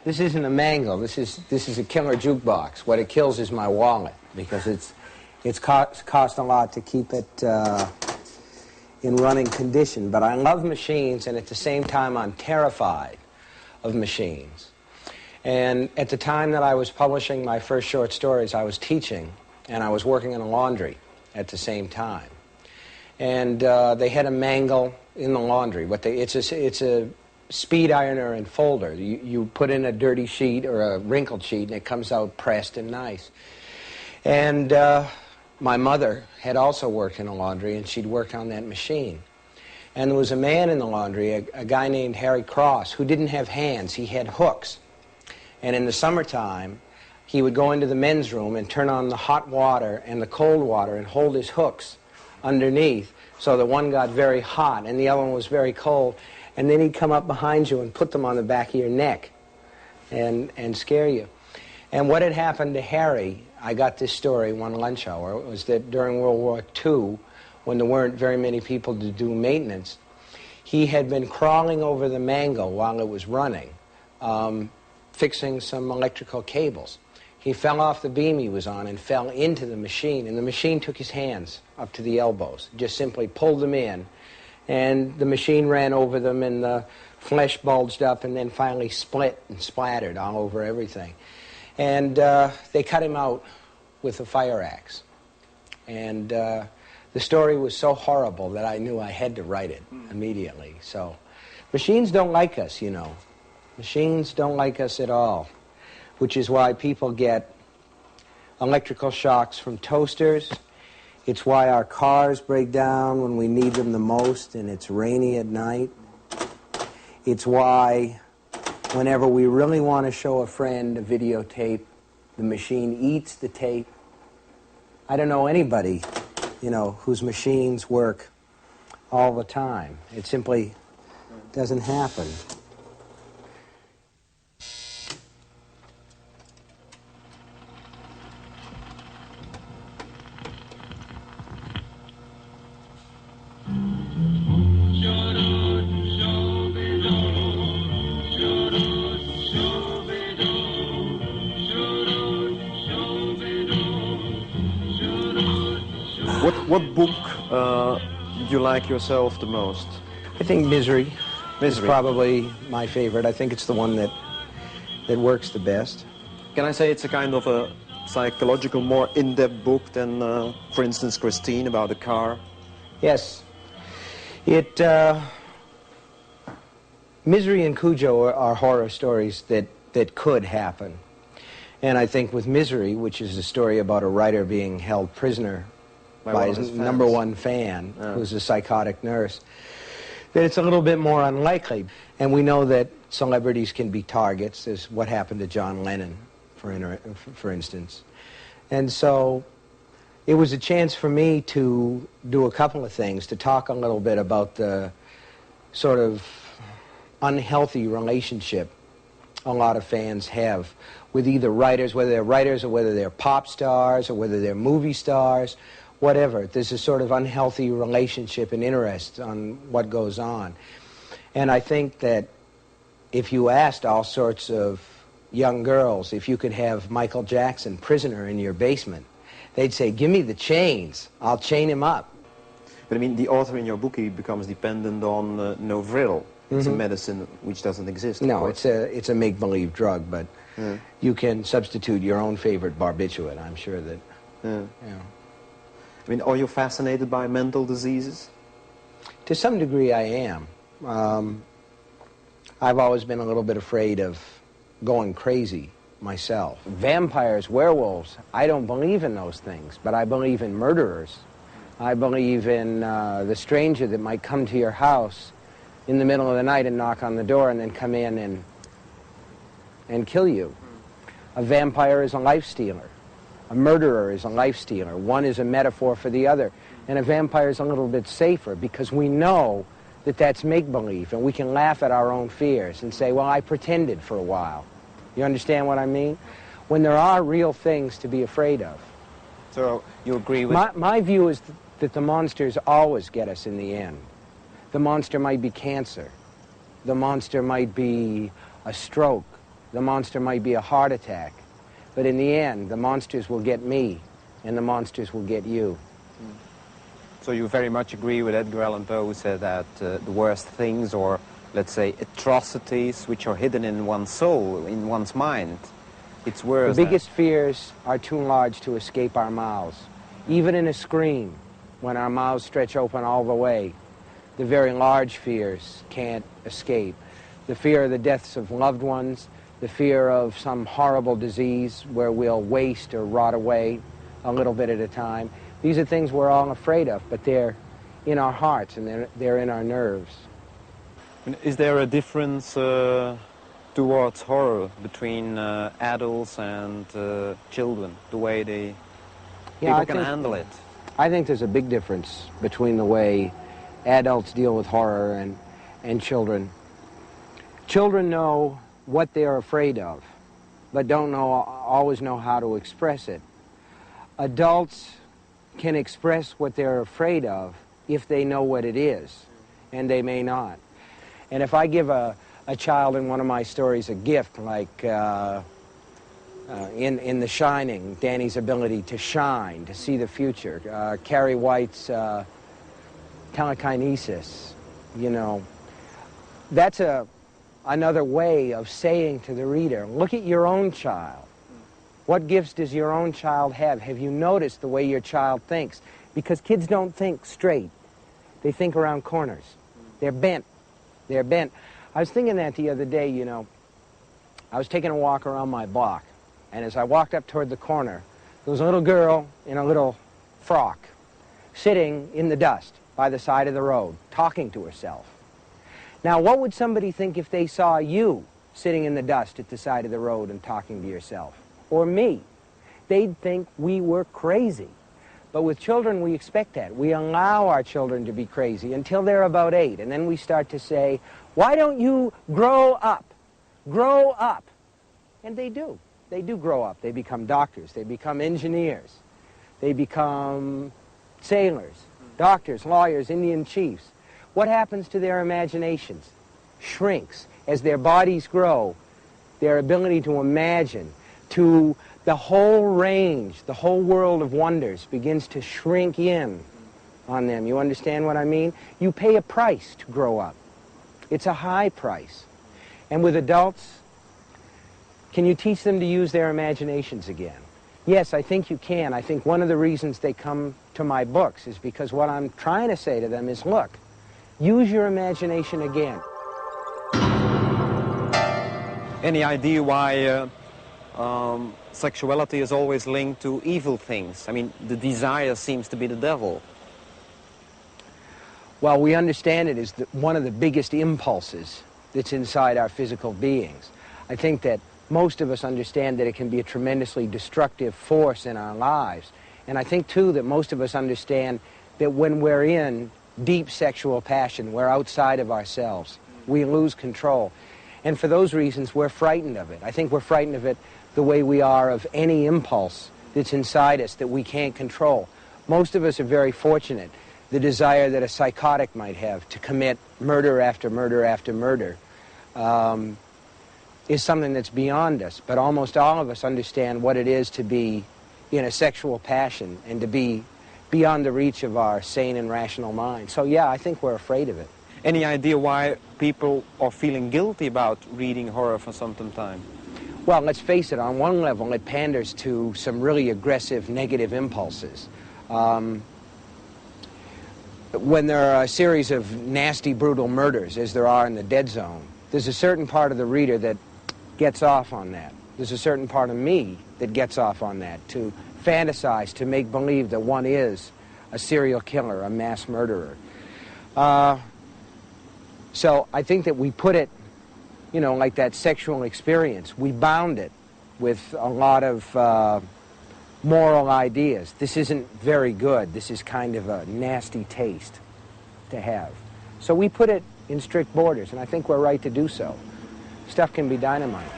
This isn't a mangle. This is a killer jukebox. What it kills is my wallet, because it's cost a lot to keep it in running condition. But I love machines, and at the same time I'm terrified of machines. And at the time that I was publishing my first short stories, I was teaching, and I was working in a laundry at the same time. And they had a mangle in the laundry. It's a speed ironer and folder. You put in a dirty sheet or a wrinkled sheet, and it comes out pressed and nice. And my mother had also worked in a laundry, and she'd worked on that machine. And there was a man in the laundry, a guy named Harry Cross, who didn't have hands. He had hooks. And in the summertime, he would go into the men's room and turn on the hot water and the cold water and hold his hooks underneath, so that one got very hot and the other one was very cold. And then he'd come up behind you and put them on the back of your neck and scare you. And what had happened to Harry, I got this story one lunch hour, was that during World War II, when there weren't very many people to do maintenance, he had been crawling over the mangle while it was running, fixing some electrical cables. He fell off the beam he was on and fell into the machine, and the machine took his hands up to the elbows, just simply pulled them in, and the machine ran over them, and the flesh bulged up and then finally split and splattered all over everything. And they cut him out with a fire axe. And the story was so horrible that I knew I had to write it immediately. So machines don't like us, you know. Machines don't like us at all, which is why people get electrical shocks from toasters. It's why our cars break down when we need them the most and it's rainy at night. It's why whenever we really want to show a friend a videotape, the machine eats the tape. I don't know anybody, you know, whose machines work all the time. It simply doesn't happen. What book did you like yourself the most? I think Misery is probably my favorite. I think it's the one that works the best. Can I say it's a kind of a psychological, more in-depth book than, for instance, Christine, about a car? Yes. Misery and Cujo are horror stories that could happen. And I think with Misery, which is a story about a writer being held prisoner by his number one fan, who's a psychotic nurse, that it's a little bit more unlikely. And we know that celebrities can be targets. There's what happened to John Lennon, for instance. And so it was a chance for me to do a couple of things, to talk a little bit about the sort of unhealthy relationship a lot of fans have with either writers, whether they're writers or whether they're pop stars or whether they're movie stars, whatever. There's a sort of unhealthy relationship and interest on what goes on. And I think that if you asked all sorts of young girls if you could have Michael Jackson prisoner in your basement, they'd say, give me the chains, I'll chain him up. But I mean, the author in your book, he becomes dependent on Novril. It's a medicine which doesn't exist. No, it's a make-believe drug, but you can substitute your own favorite barbiturate. I'm sure that, you know. I mean, are you fascinated by mental diseases? To some degree, I am. I've always been a little bit afraid of going crazy myself. Vampires, werewolves, I don't believe in those things, but I believe in murderers. I believe in the stranger that might come to your house in the middle of the night and knock on the door and then come in and kill you. A vampire is a life stealer. A murderer is a life stealer. One is a metaphor for the other. And a vampire is a little bit safer because we know that that's make-believe, and we can laugh at our own fears and say, well, I pretended for a while. You understand what I mean? When there are real things to be afraid of. So you agree with... My view is that the monsters always get us in the end. The monster might be cancer. The monster might be a stroke. the monster might be a heart attack, but in the end, the monsters will get me, and the monsters will get you. So you very much agree with Edgar Allan Poe, who said that the worst things, or let's say atrocities, which are hidden in one's soul, in one's mind, it's worse. The biggest fears are too large to escape our mouths. Even in a scream, when our mouths stretch open all the way, the very large fears can't escape. The fear of the deaths of loved ones, the fear of some horrible disease where we'll waste or rot away a little bit at a time. These are things we're all afraid of, but they're in our hearts and they're in our nerves. Is there a difference towards horror between adults and children, the way people can handle it? I think there's a big difference between the way adults deal with horror and children. Children know what they're afraid of, but don't always know how to express it. Adults can express what they're afraid of if they know what it is, and they may not. And if I give a child in one of my stories a gift, like in The Shining, Danny's ability to shine, to see the future, Carrie White's telekinesis, you know, that's another way of saying to the reader, look at your own child. What gifts does your own child have? Have you noticed the way your child thinks? Because kids don't think straight. They think around corners. They're bent. They're bent. I was thinking that the other day, you know. I was taking a walk around my block, and as I walked up toward the corner, there was a little girl in a little frock sitting in the dust by the side of the road, talking to herself. Now, what would somebody think if they saw you sitting in the dust at the side of the road and talking to yourself? Or me? They'd think we were crazy. But with children, we expect that. We allow our children to be crazy until they're about 8, and then we start to say, why don't you grow up? Grow up. And they do. They do grow up. They become doctors. They become engineers. They become sailors, doctors, lawyers, Indian chiefs. What happens to their imaginations? Shrinks. As their bodies grow, their ability to imagine, to the whole range, the whole world of wonders begins to shrink in on them. You understand what I mean? You pay a price to grow up. It's a high price. And with adults, can you teach them to use their imaginations again? Yes, I think you can. I think one of the reasons they come to my books is because what I'm trying to say to them is, look, use your imagination again. Any idea why sexuality is always linked to evil things? I mean, the desire seems to be the devil. Well, we understand it as one of the biggest impulses that's inside our physical beings. I think that most of us understand that it can be a tremendously destructive force in our lives. And I think, too, that most of us understand that when we're in deep sexual passion, we're outside of ourselves. We lose control. And for those reasons, we're frightened of it. I think we're frightened of it the way we are of any impulse that's inside us that we can't control. Most of us are very fortunate. The desire that a psychotic might have to commit murder after murder after murder is something that's beyond us. But almost all of us understand what it is to be in a sexual passion and to be beyond the reach of our sane and rational mind. So yeah, I think we're afraid of it. Any idea why people are feeling guilty about reading horror for some time? Well, let's face it, on one level it panders to some really aggressive negative impulses. When there are a series of nasty, brutal murders, as there are in the Dead Zone, there's a certain part of the reader that gets off on that. There's a certain part of me that gets off on that, to fantasize, to make believe that one is a serial killer, a mass murderer. So I think that we put it, you know, like that sexual experience. We bound it with a lot of moral ideas. This isn't very good. This is kind of a nasty taste to have. So we put it in strict borders, and I think we're right to do so. Stuff can be dynamite.